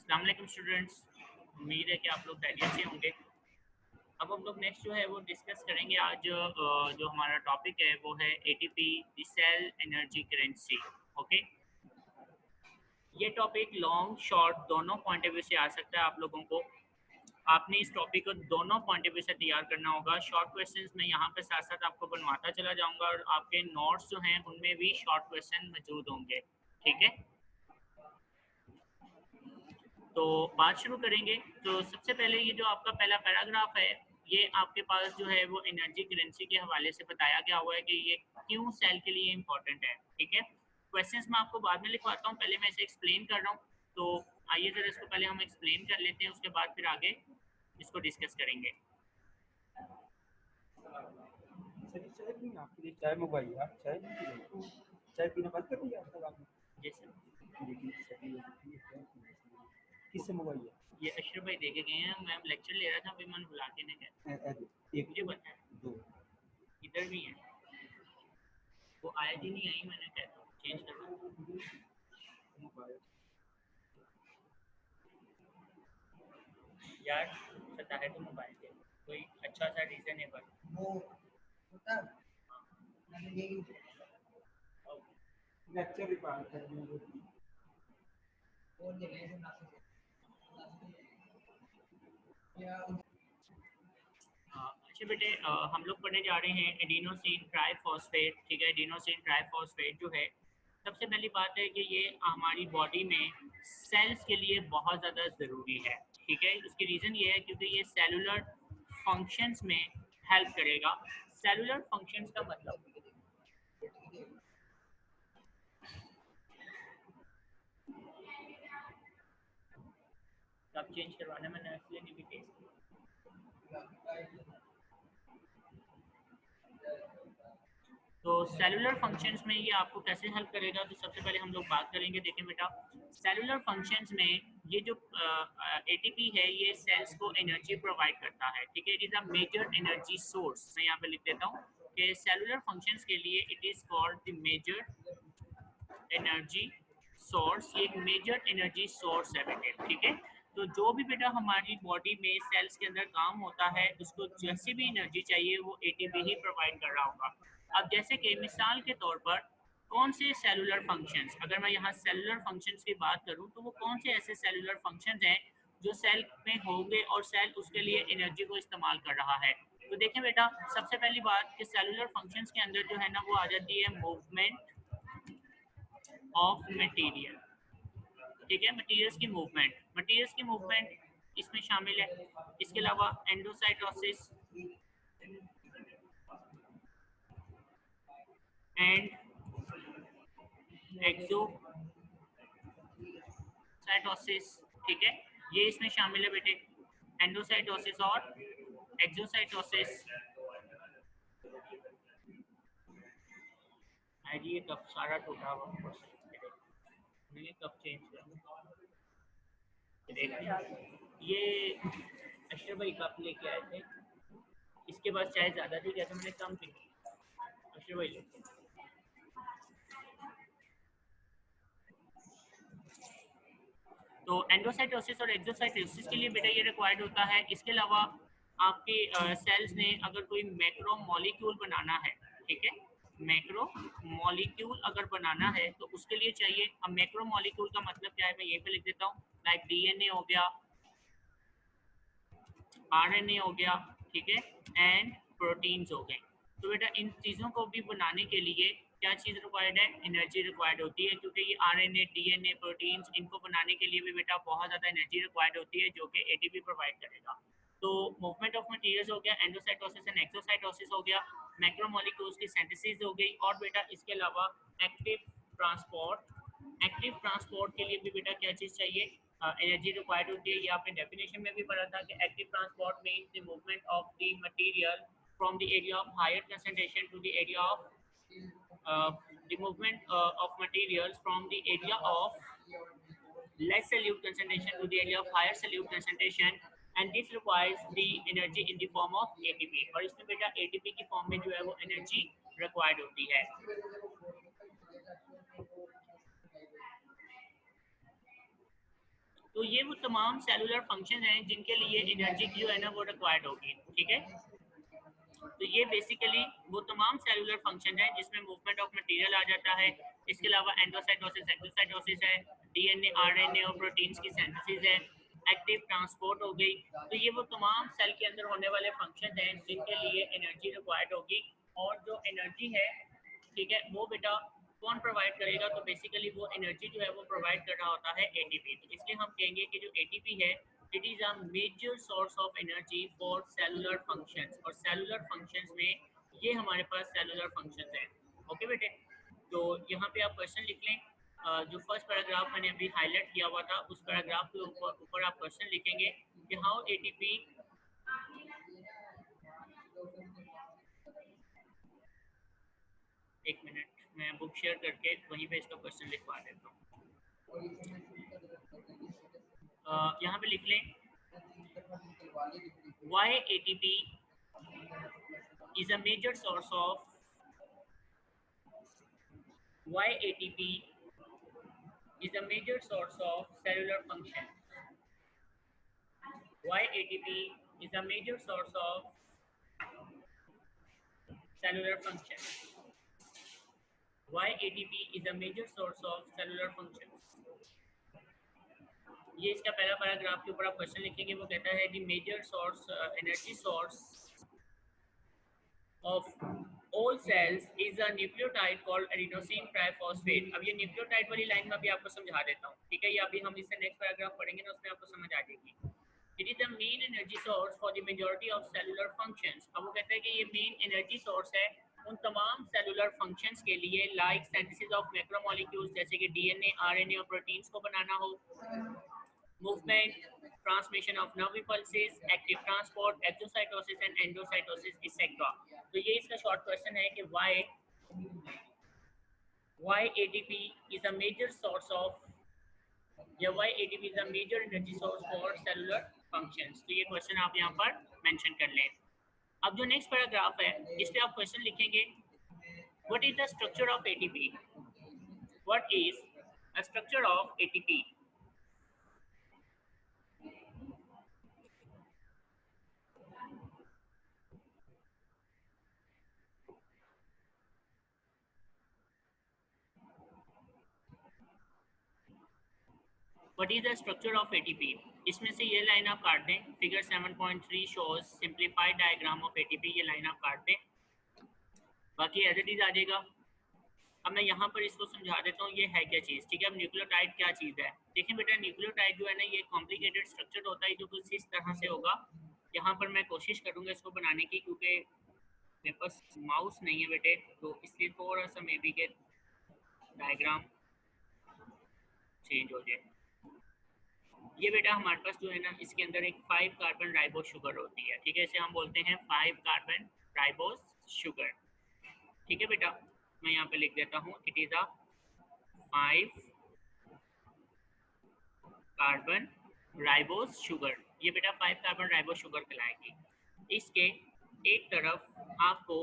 अस्सलाम वालेकुम स्टूडेंट्स, उम्मीद है कि आप लोग खैरियत से होंगे। अब हम लोग नेक्स्ट जो है वो डिस्कस करेंगे आज जो हमारा टॉपिक है वो है ATP cell energy currency. Okay, ये टॉपिक लॉन्ग शॉर्ट दोनों पॉइंट ऑफ व्यू से आ सकता है आप लोगों को। आपने इस टॉपिक को दोनों पॉइंट ऑफ व्यू से तैयार करना होगा। शॉर्ट क्वेश्चंस मैं यहाँ पे साथ साथ आपको बनवाता चला जाऊँगा और आपके नोट्स जो हैं उनमें भी शॉर्ट क्वेश्चन मौजूद होंगे। ठीक है, तो बात शुरू करेंगे। तो सबसे पहले ये जो आपका पहला पैराग्राफ है, ये आपके पास जो है वो एनर्जी करेंसी के हवाले से बताया गया हुआ है कि ये क्यों सेल के लिए इम्पोर्टेंट है। ठीक है, क्वेश्चंस मैं आपको बाद में लिखवाता हूँ, पहले मैं इसे एक्सप्लेन कर रहा हूँ। तो आइए ज़रा इसको पहले हम एक्सप्लेन कर लेते हैं, उसके बाद फिर आगे इसको डिस्कस करेंगे। चाय पीना, आपके लिए चाय मंगवाई है। आप चाय नहीं पी, चाय पीना बंद कर दिया अब तक आपने? जैसे किससे मंगवाई है? ये अशरफ भाई देखे गए हैं, मैं लेक्चर ले रहा था, अभी मैंने बुला के नहीं गया, एक मुझे पता है दो इधर भी है। वो आया जी नहीं आई, मैंने कहता हूँ चेंज करवा यार, पता है तो मोबाइल के कोई अच्छा सा रीजन है पर वो होता लेक्चर रिकॉर्ड कर अच्छा बेटे, हम लोग पढ़ने जा रहे हैं एडिनोसिन ट्राइफॉस्फेट। ठीक है, एडिनोसिन ट्राइफॉस्फेट जो है, सबसे पहली बात है कि ये हमारी बॉडी में सेल्स के लिए बहुत ज़्यादा ज़रूरी है। ठीक है, उसकी रीज़न ये है क्योंकि ये सेलुलर फंक्शंस में हेल्प करेगा। सेलुलर फंक्शंस का मतलब कब चेंज करवाना, मैंने इसलिए नहीं भी टेस्ट तो सेलुलर फंक्शंस में ये आपको कैसे हेल्प करेगा। तो सबसे पहले हम लोग बात करेंगे, देखें बेटा, सेलुलर फंक्शंस में ये जो एटीपी है ये सेल्स को एनर्जी प्रोवाइड करता है। ठीक है, it is a major energy source. मैं यहाँ पे लिख देता हूँ कि सेलुलर फंक्शंस के लिए it is called the major energy source. ये एक मेजर एनर्जी सोर्स है बेटे। ठीक है, तो जो भी बेटा हमारी बॉडी में सेल्स के अंदर काम होता है, उसको जैसी भी एनर्जी चाहिए वो एटीपी ही प्रोवाइड कर रहा होगा। अब जैसे कि मिसाल के तौर पर कौन से सेलुलर फंक्शंस, अगर मैं यहाँ सेलुलर फंक्शंस की बात करूँ तो वो कौन से ऐसे सेलुलर फंक्शंस हैं जो सेल में होंगे और सेल उसके लिए एनर्जी को इस्तेमाल कर रहा है। तो देखें बेटा, सबसे पहली बात कि सेलुलर फंक्शंस के अंदर जो है ना वो आ जाती है मूवमेंट ऑफ मटेरियल। ठीक है, मटेरियल्स की मूवमेंट, मटेरियल्स की मूवमेंट इसमें शामिल है। इसके अलावा एंडोसाइटोसिस एंड एक्सोसाइटोसिस। ठीक है, ये इसमें शामिल है बेटे, एंडोसाइटोसिस और एक्सोसाइटोसिस। ये कब सारा टूटा हुआ, ये कब चेंज किया, ये अशरफ भाई कप लेके आए थे, इसके पास चाय ज़्यादा थी, जैसे मैंने कम पी। अशरफ भाई तो एंडोसाइटोसिस और एक्सोसाइटोसिस के लिए बेटा ये रिक्वायर्ड होता है। इसके अलावा आपके सेल्स ने अगर कोई मैक्रो मॉलिक्यूल बनाना है, ठीक है, मैक्रो मॉलिक्यूल अगर बनाना है तो उसके लिए चाहिए। अब मैक्रो मॉलिक्यूल का मतलब क्या है, मैं यहीं पे लिख देता हूँ, लाइक डीएनए हो गया, आरएनए हो गया, ठीक है, एंड प्रोटीन्स हो गए। तो बेटा इन चीज़ों को भी बनाने के लिए क्या चीज़ रिक्वायर्ड है, एनर्जी रिक्वायर्ड होती है, क्योंकि ये आरएनए, डीएनए, प्रोटीन्स, इनको बनाने के लिए भी बेटा बहुत ज़्यादा एनर्जी रिक्वायर्ड होती है, जो कि एटीपी प्रोवाइड करेगा। तो मूवमेंट ऑफ मटेरियल्स हो गया, एंडोसाइटोसिस एंड एक्सोसाइटोसिस हो गया, मैक्रोमोलिक्यूल्स की सिंथेसिस हो गई, और बेटा इसके अलावा एक्टिव ट्रांसपोर्ट, एक्टिव ट्रांसपोर्ट के लिए भी बेटा क्या चीज़ चाहिए, एनर्जी रिक्वायर्ड होती है। ये आपने डेफिनेशन में भी पढ़ा था कि active transport means the movement of the material from the area of higher concentration to the area of the movement of materials from the area of less solute concentration to the area of higher solute concentration, and this requires the energy in the form of ATP। और इसमें बेटा ATP की form में जो है वो energy required होती है। तो ये वो तमाम सेलुलर फंक्शन हैं जिनके लिए एनर्जी जो है ना वो रिक्वायर्ड होगी, ठीक है। तो ये बेसिकली वो तमाम सेलुलर फंक्शन है जिसमें मूवमेंट ऑफ मटेरियल आ जाता है। इसके अलावा एंडोसाइटोसिस, एक्सोसाइटोसिस है, डीएनए आरएनए और प्रोटीन्स की सिंथेसिस है, एक्टिव ट्रांसपोर्ट हो गई। तो ये वो तमाम सेल के अंदर होने वाले फंक्शन हैं जिनके लिए एनर्जी रिक्वायर्ड होगी। और जो एनर्जी है, ठीक है, वो बेटा कौन प्रोवाइड करेगा? तो बेसिकली वो एनर्जी जो है वो प्रोवाइड कर रहा होता है एटीपी। तो इसलिए हम कहेंगे कि जो एटीपी है it is a major source of energy for cellular functions. और सेलुलर फंक्शंस में ये हमारे पास सेलुलर फंक्शंस हैं। ओके बेटे, तो यहाँ पे आप क्वेश्चन लिख लें। जो फर्स्ट पैराग्राफ मैंने अभी हाईलाइट किया हुआ था उस पैराग्राफ के ऊपर आप क्वेश्चन लिखेंगे कि हाउ एटीपी। एक मिनट, मैं बुक शेयर करके वहीं पे इसका क्वेश्चन लिखवा देता हूँ। यहाँ पे लिख लें why ATP is a major source of why ATP is a major source of cellular function. Why ATP is a major source of cellular function. Why ATP is a major source of cellular function. ये इसका पहला paragraph के ऊपर आप question लिखेंगे। वो कहता है the major source energy source of all cells is a nucleotide called adenosine triphosphate। अब ये न्यूक्लियोटाइड वाली लाइन में अभी आपको समझा देता हूँ, ठीक है। ये अभी हम इससे नेक्स्ट पैराग्राफ पढ़ेंगे ना, उसमें आपको समझ आ जाएगी। It is the main energy source for the majority of cellular functions। अब वो कहता है कि ये मेन एनर्जी सोर्स है उन तमाम सेलुलर फंक्शंस के लिए, लाइक सिंथेसिस ऑफ मैक्रोमोलिक्यूल्स, जैसे कि डीएनए आरएनए और प्रोटीन्स को बनाना हो, movement, transmission of nerve pulses, active transport, exocytosis and endocytosis etcetera. तो ये इसका शॉर्ट क्वेश्चन है कि why ATP is a major source of या why ATP is a major energy source for cellular functions। तो ये क्वेश्चन आप यहाँ पर मेंशन कर लें। अब जो नेक्स्ट पैराग्राफ है इस पे आप क्वेश्चन लिखेंगे what is the structure of ATP। What is a structure of ATP। What is the structure of ATP। इसमें से ये लाइन आप काट दें। Figure 7.3 shows simplified diagram of ATP। ये लाइन आप काट दें, बाकी एज इट इज आ जाएगा। अब मैं यहाँ पर इसको समझा देता हूँ ये है क्या चीज़, ठीक है। अब न्यूक्लियोटाइड क्या चीज़ है, देखिए बेटा, न्यूक्लियोटाइड जो है ना ये कॉम्प्लिकेटेड स्ट्रक्चर होता है जो कुछ इस तरह से होगा। यहाँ पर मैं कोशिश करूँगा इसको बनाने की, क्योंकि मेरे पास माउस नहीं है बेटे, तो इसलिए थोड़ा सा मे बी के डायग्राम चेंज हो जाए। ये बेटा हमारे पास जो है ना इसके अंदर एक 5 कार्बन राइबोस शुगर होती है, ठीक है। इसे हम बोलते हैं 5 कार्बन राइबोस शुगर, ठीक है बेटा। मैं यहाँ पे लिख देता हूँ it is a 5 carbon ribose sugar. ये बेटा 5 कार्बन राइबोस शुगर कहलाएगी। इसके एक तरफ आपको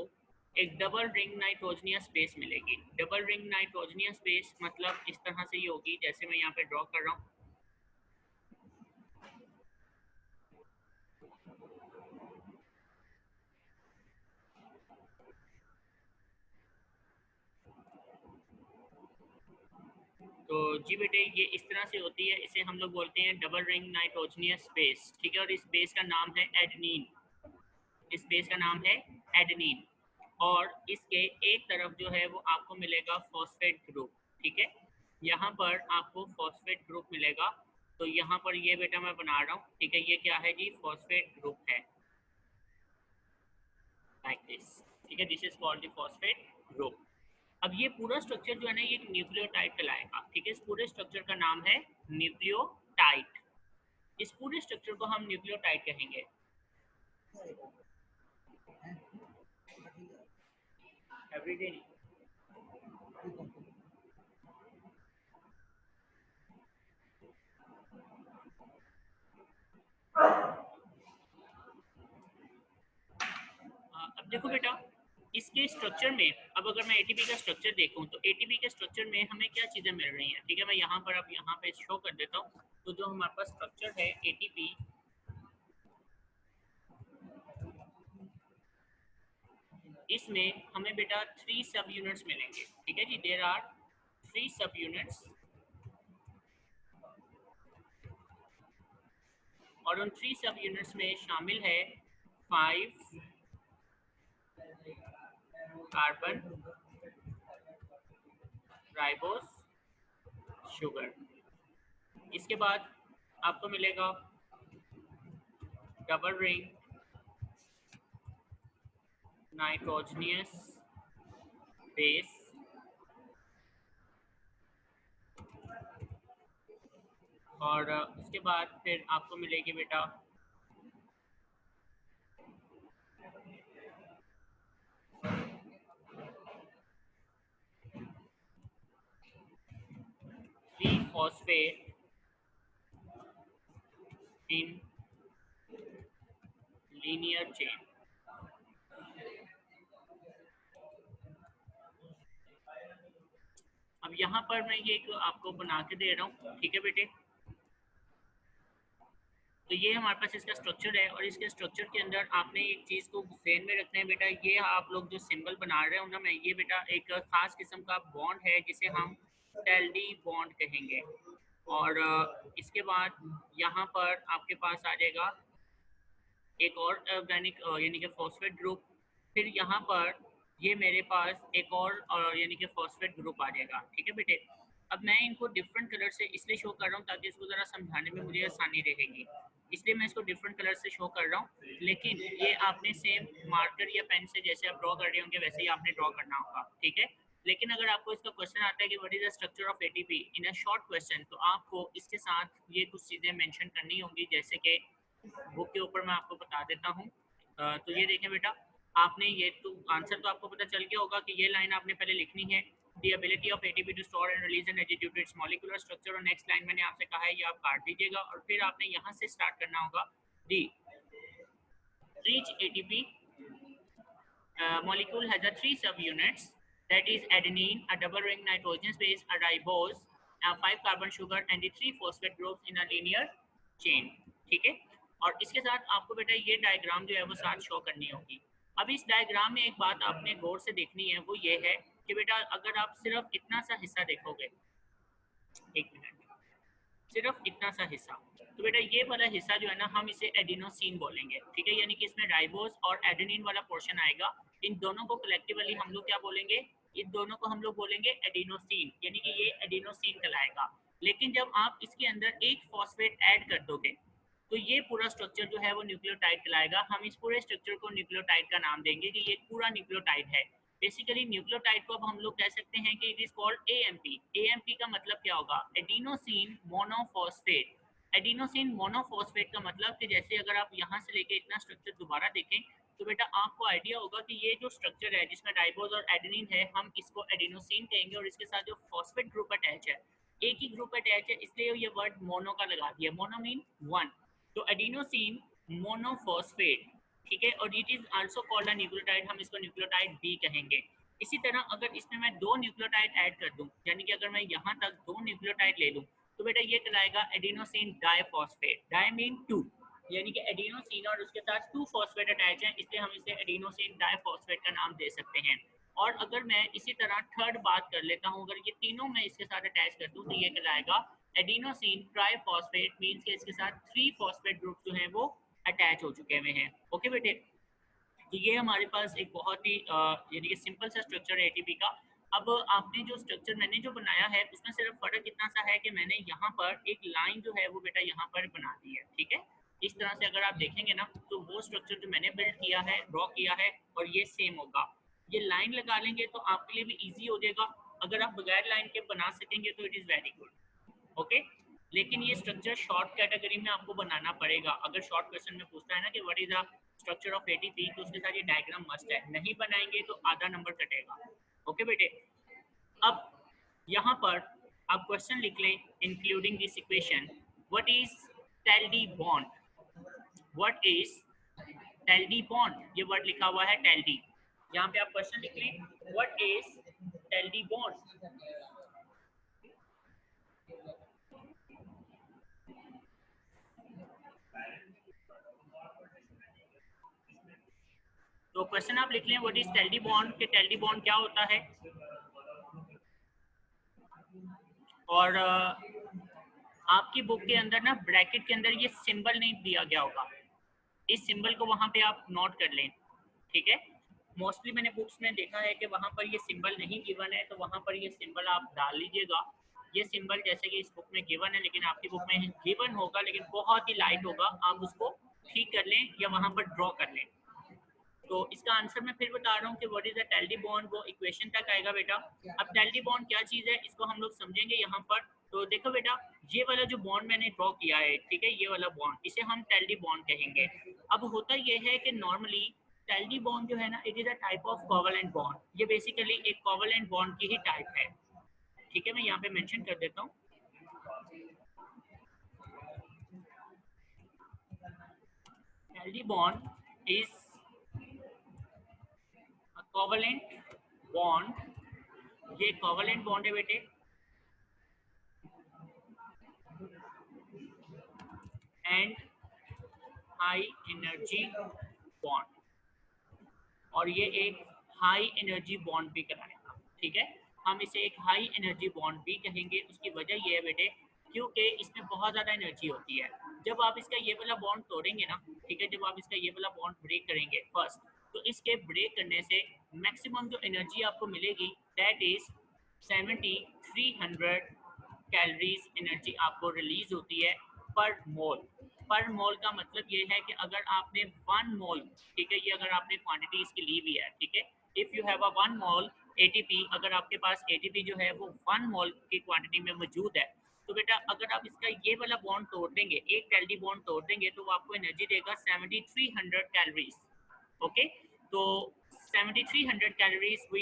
एक डबल रिंग नाइट्रोजनियस बेस मिलेगी। डबल रिंग नाइट्रोजनियस बेस मतलब इस तरह से ही होगी जैसे मैं यहाँ पे ड्रॉ कर रहा हूँ। तो जी बेटे ये इस तरह से होती है, इसे हम लोग बोलते हैं डबल रिंग नाइट्रोजनियस बेस, ठीक है। और इस बेस का नाम है एडेनिन। इस बेस का नाम है एडेनिन। और इसके एक तरफ जो है वो आपको मिलेगा फॉस्फेट ग्रुप, ठीक है। यहाँ पर आपको फॉस्फेट ग्रुप मिलेगा। तो यहाँ पर ये बेटा मैं बना रहा हूँ, ठीक है। ये क्या है जी, फॉस्फेट ग्रुप है, लाइक दिस, ठीक है। This is called the phosphate group. अब ये पूरा स्ट्रक्चर जो है ना ये न्यूक्लियोटाइड कहलाएगा, ठीक है। इस पूरे स्ट्रक्चर का नाम है न्यूक्लियोटाइड। इस पूरे स्ट्रक्चर को हम न्यूक्लियोटाइड कहेंगे। एवरीडे अब देखो बेटा इसके स्ट्रक्चर में, अब अगर मैं एटीपी का स्ट्रक्चर देखूं तो एटीपी के स्ट्रक्चर में हमें क्या चीज़ें मिल रही हैं, ठीक है। मैं यहाँ पर अब यहाँ पे शो कर देता हूँ। तो जो हमारे पास स्ट्रक्चर है एटीपी, इसमें हमें बेटा 3 सब यूनिट्स मिलेंगे, ठीक है जी। देयर आर 3 सब यूनिट्स और उन 3 सब यूनिट्स में शामिल है 5 कार्बन राइबोस शुगर। इसके बाद आपको मिलेगा डबल रिंग नाइट्रोजनियस बेस और उसके बाद फिर आपको मिलेगी बेटा three phosphate in linear chain. अब यहाँ पर मैं ये एक आपको बना के दे रहा हूँ, ठीक है बेटे। तो ये हमारे पास इसका स्ट्रक्चर है और इसके स्ट्रक्चर के अंदर आपने एक चीज़ को ध्यान में रखना है बेटा, ये आप लोग जो सिंबल बना रहे हो ना, मैं ये बेटा एक खास किस्म का बॉन्ड है जिसे हम टेल्डी बॉन्ड कहेंगे। और इसके बाद यहाँ पर आपके पास आ जाएगा एक और ऑर्गेनिक यानी कि फॉस्फेट ग्रुप। फिर यहाँ पर ये मेरे पास एक और यानी कि फॉस्फेट ग्रुप आ जाएगा, ठीक है बेटे। अब मैं इनको डिफरेंट कलर से इसलिए शो कर रहा हूँ ताकि इसको ज़रा समझाने में मुझे आसानी रहेगी, इसलिए मैं इसको डिफरेंट कलर से शो कर रहा हूँ। लेकिन ये आपने सेम मार्कर या पेन से जैसे आप ड्रॉ कर रहे होंगे वैसे ही आपने ड्रॉ करना होगा, ठीक है। लेकिन अगर आपको इसका क्वेश्चन आता है कि what is the structure of ATP in a short question, तो आपको इसके साथ ये कुछ चीज़ें मेंशन करनी होंगी, जैसे कि बुक के ऊपर मैं आपको बता देता हूँ। तो ये देखें बेटा, आपने ये तो आंसर तो आपको पता चल गया होगा कि ये लाइन आपने पहले लिखनी है, the ability of ATP to store and release energy due to its molecular structure. और नेक्स्ट लाइन मैंने आपसे कहा है ये आप काट दीजिएगा और फिर आपने यहाँ से स्टार्ट करना होगा, दी each ATP molecule has a 3 subunits, that is adenine, a double ring nitrogenous base, a ribose, a 5 carbon sugar and the 3 phosphate groups in a linear chain, ठीक है। और इसके साथ आपको बेटा ये डायग्राम जो है वो साथ शो करनी होगी। अब इस डायग्राम में एक बात आपने गौर से देखनी है, वो ये है कि बेटा अगर आप सिर्फ इतना सा हिस्सा देखोगे, एक मिनट, सिर्फ इतना सा हिस्सा, तो बेटा ये वाला हिस्सा जो है ना हम इसे एडिनोसिन बोलेंगे, ठीक है। यानी कि इसमें राइबोस और एडेनिन वाला पोर्शन आएगा, इन दोनों को कलेक्टिवली हम लोग क्या बोलेंगे, इन दोनों को हम लोग बोलेंगे एडिनोसिन, यानी कि ये एडिनोसिन कहलाएगा। लेकिन जब आप इसके अंदर एक फॉस्फेट ऐड कर दोगे तो ये पूरा स्ट्रक्चर जो है वो न्यूक्लियोटाइड कहलाएगा। हम इस पूरे स्ट्रक्चर को न्यूक्लियोटाइड का नाम देंगे कि ये पूरा न्यूक्लियोटाइड है। बेसिकली न्यूक्लियोटाइड को अब हम लोग कह सकते हैं कि it is called AMP. AMP का मतलब क्या होगा, एडिनोसिन मोनोफॉस्फेट। एडिनोसिन मोनोफॉस्फेट का मतलब कि जैसे अगर आप यहाँ से लेके इतना स्ट्रक्चर दोबारा देखें तो बेटा आपको आइडिया होगा कि ये जो स्ट्रक्चर है जिसमें राइबोस और एडेनिन है, हम इसको एडिनोसिन कहेंगे और इसके साथ जो फॉस्फेट ग्रुप अटैच है, एक ही ग्रुप अटैच है, इसलिए ये वर्ड मोनो का लगा दिया, मोनो मीन वन। तो एडिनोसिन मोनोफॉस्फेट, ठीक है। और it is also called a nucleotide, हम इसको न्यूक्लियोटाइड बी कहेंगे। इसी तरह अगर इसमें मैं दो न्यूक्लियोटाइड ऐड कर दूं, यानी कि अगर मैं यहाँ तक दो न्यूक्लियोटाइड ले लूं, तो बेटा ये कहलाएगा adenosine diphosphate. Di mean two, यानी कि एडिनोसिन और उसके साथ टू फॉस्फेट अटैच है, इसलिए हम इसे एडिनोसिन डाइफॉस्फेट का नाम दे सकते हैं। और अगर मैं इसी तरह थर्ड बात कर लेता हूँ, अगर ये तीनों मैं इसके साथ अटैच कर दूँ तो ये कहलाएगा एडिनोसिन ट्राइफॉस्फेट, मींस के इसके साथ 3 फॉस्फेट ग्रुप जो हैं वो अटैच हो चुके हुए हैं। ओके बेटे, तो ये हमारे पास एक बहुत ही यानी कि सिंपल सा स्ट्रक्चर है एटीपी का। अब आपने जो स्ट्रक्चर मैंने जो बनाया है उसमें सिर्फ फर्क इतना सा है कि मैंने यहाँ पर एक लाइन जो है वो बेटा यहाँ पर बना दी है, ठीक है। इस तरह से अगर आप देखेंगे ना तो वो स्ट्रक्चर जो मैंने बिल्ड किया है, ड्रॉ किया है, और ये सेम होगा। ये लाइन लगा लेंगे तो आपके लिए भी ईजी हो जाएगा। अगर आप बगैर लाइन के बना सकेंगे तो it is very good, okay. लेकिन ये स्ट्रक्चर शॉर्ट कैटेगरी में आपको बनाना पड़ेगा। अगर शॉर्ट क्वेश्चन में पूछता है ना कि what is the structure of ATP, तो उसके साथ ये डायग्राम मस्ट है, नहीं बनाएंगे तो आधा नंबर कटेगा। ओके बेटे, अब यहाँ पर आप क्वेश्चन लिख लें including this equation, what is tilde bond, what is tilde bond, ये वर्ड लिखा हुआ है टेल्डी। यहाँ पे आप क्वेश्चन लिख लें व्हाट इज टेल्डी बॉन्ड। तो क्वेश्चन आप लिख लें, व्हाट इज टेल्डी बॉन्ड, कि टेल्डी बॉन्ड क्या होता है। और आपकी बुक के अंदर ना ब्रैकेट के अंदर ये सिंबल नहीं दिया गया होगा, इस सिंबल को वहाँ पे आप नोट कर लें, ठीक है। मोस्टली मैंने बुक्स में देखा है कि वहाँ पर ये सिंबल नहीं गिवन है, तो वहाँ पर ये सिंबल आप डाल लीजिएगा। ये सिंबल जैसे कि इस बुक में गिवन है, लेकिन आपकी बुक में गिवन होगा लेकिन बहुत ही लाइट होगा, आप उसको ठीक कर लें या वहाँ पर ड्रॉ कर लें। तो इसका आंसर मैं फिर बता रहा हूँ कि what is the tilde bond, वो इक्वेशन तक आएगा बेटा। अब टेल्डी बॉन्ड क्या चीज़ है इसको हम लोग समझेंगे यहाँ पर। तो देखो बेटा, ये वाला जो बॉन्ड मैंने ड्रॉ किया है, ठीक है, ये वाला बॉन्ड, इसे हम टेल्डी बॉन्ड कहेंगे। अब होता ये है कि नॉर्मली टेल्डी बॉन्ड जो है ना, it is a type of covalent bond, ये बेसिकली एक कोवेलेंट बॉन्ड की ही टाइप है, ठीक है। मैं यहाँ पे मेंशन कर देता हूँ, tilde bond is a covalent bond, ये कोवेलेंट बॉन्ड है बेटे, एंड हाई एनर्जी बॉन्ड, और ये एक हाई एनर्जी बॉन्ड भी कराएगा, ठीक है। हम इसे एक हाई एनर्जी बॉन्ड भी कहेंगे। उसकी वजह ये है बेटे, क्योंकि इसमें बहुत ज़्यादा एनर्जी होती है। जब आप इसका ये वाला बॉन्ड तोड़ेंगे ना, ठीक है, जब आप इसका ये वाला बॉन्ड ब्रेक करेंगे फर्स्ट, तो इसके ब्रेक करने से मैक्सिमम जो एनर्जी आपको मिलेगी दैट इज 7300 कैलोरीज एनर्जी आपको रिलीज होती है पर मोल। पर मोल का मतलब ये है कि अगर आपने 1 मोल, ठीक है, ये अगर आपने क्वांटिटी इसकी ली हुई है, ठीक है, if you have a 1 mole ATP, अगर आपके पास एटीपी जो है वो 1 मोल की क्वांटिटी में मौजूद है, तो बेटा अगर आप इसका ये वाला बॉन्ड तोड़ देंगे, एक टेल्डी बॉन्ड तोड़ देंगे, तो वो आपको एनर्जी देगा 7300 कैलोरीज। ओके, तो 7300 calories we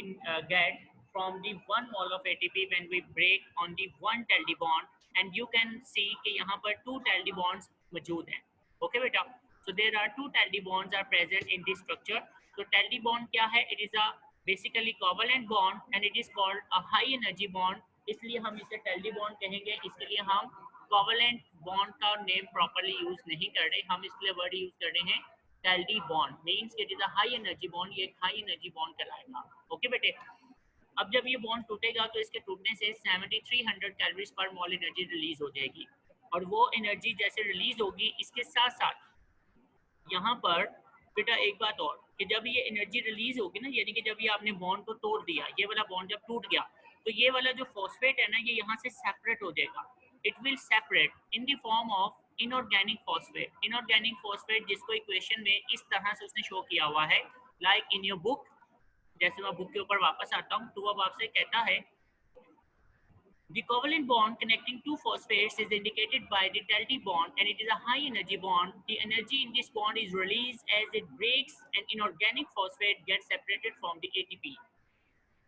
get from the 1 mole of ATP when we break on the 1 टेल्डी bond, and you can see कि यहाँ पर 2 टेल्डी bonds मौजूद हैं। ओके बेटा, so there are 2 टेल्डी bonds are present in this structure। तो टेल्डी bond क्या है, it is a basically covalent bond and it is called a high energy bond, इसलिए हम इसे टेल्डी bond कहेंगे। इसके लिए हम covalent bond का नेम प्रॉपरली यूज नहीं कर रहे, हम इसके लिए वर्ड यूज कर रहे हैं tilde bond, means it is a high energy bond, ये हाई एनर्जी बॉन्ड कहलाएगा। ओके बेटे, अब जब ये बॉन्ड टूटेगा तो इसके टूटने से 7300 कैलोरीज पर मोल एनर्जी रिलीज हो जाएगी, और वो एनर्जी जैसे रिलीज होगी, इसके साथ साथ यहाँ पर बेटा एक बात और, कि जब ये एनर्जी रिलीज होगी ना, यानी कि जब ये आपने बॉन्ड को तोड़ दिया, ये वाला बॉन्ड जब टूट गया, तो ये वाला जो फॉस्फेट है ना, ये यहाँ से सेपरेट हो जाएगा। It will separate in the form of inorganic phosphate. Inorganic phosphate जिसको इक्वेशन में इस तरह से उसने शो किया हुआ है, लाइक इन योर बुक। जैसे मैं बुक के ऊपर वापस आता हूँ, तो अब आपसे कहता है the covalent bond connecting two phosphates is indicated by the Telty bond, and it is a high energy bond. The energy in this bond is released as it breaks and inorganic phosphate gets separated from the ATP.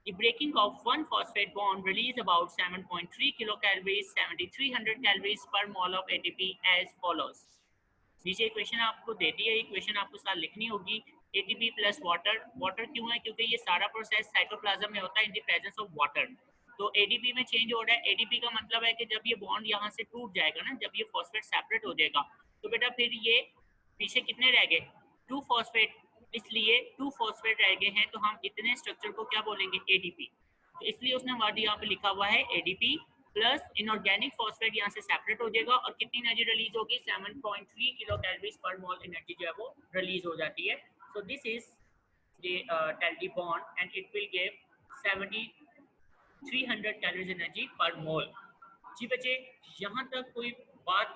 The breaking of one phosphate bond release about 7.3 kilocalories, 7300 calories per mole of ATP as follows. नीचे equation आपको दे दी है, equation आपको साथ लिखनी होगी। ATP plus water, water क्यों है, क्योंकि ये सारा प्रोसेस साइटोप्लाज्म में होता है in the presence of water, तो ADP में चेंज हो रहा है। ADP का मतलब है कि जब ये बॉन्ड यहाँ से टूट जाएगा ना, जब ये फॉस्फेट सेपरेट हो जाएगा, तो बेटा फिर ये पीछे कितने रह गए, 2 फॉस्फेट, इसलिए 2 फॉस्फेट रह गए हैं, तो हम इतने स्ट्रक्चर को क्या बोलेंगे, ADP। तो इसलिए उसने वर्ड यहाँ पे लिखा हुआ है ADP प्लस इनऑर्गेनिक फॉस्फेट यहाँ से सेपरेट हो जाएगा, और कितनी एनर्जी रिलीज होगी, 7.3 किलो कैलोरीज पर मोल एनर्जी जो है वो रिलीज हो जाती है। So this is the tilde bond and it will give 7300 calories energy per mole. जी बच्चे, यहाँ तक कोई बात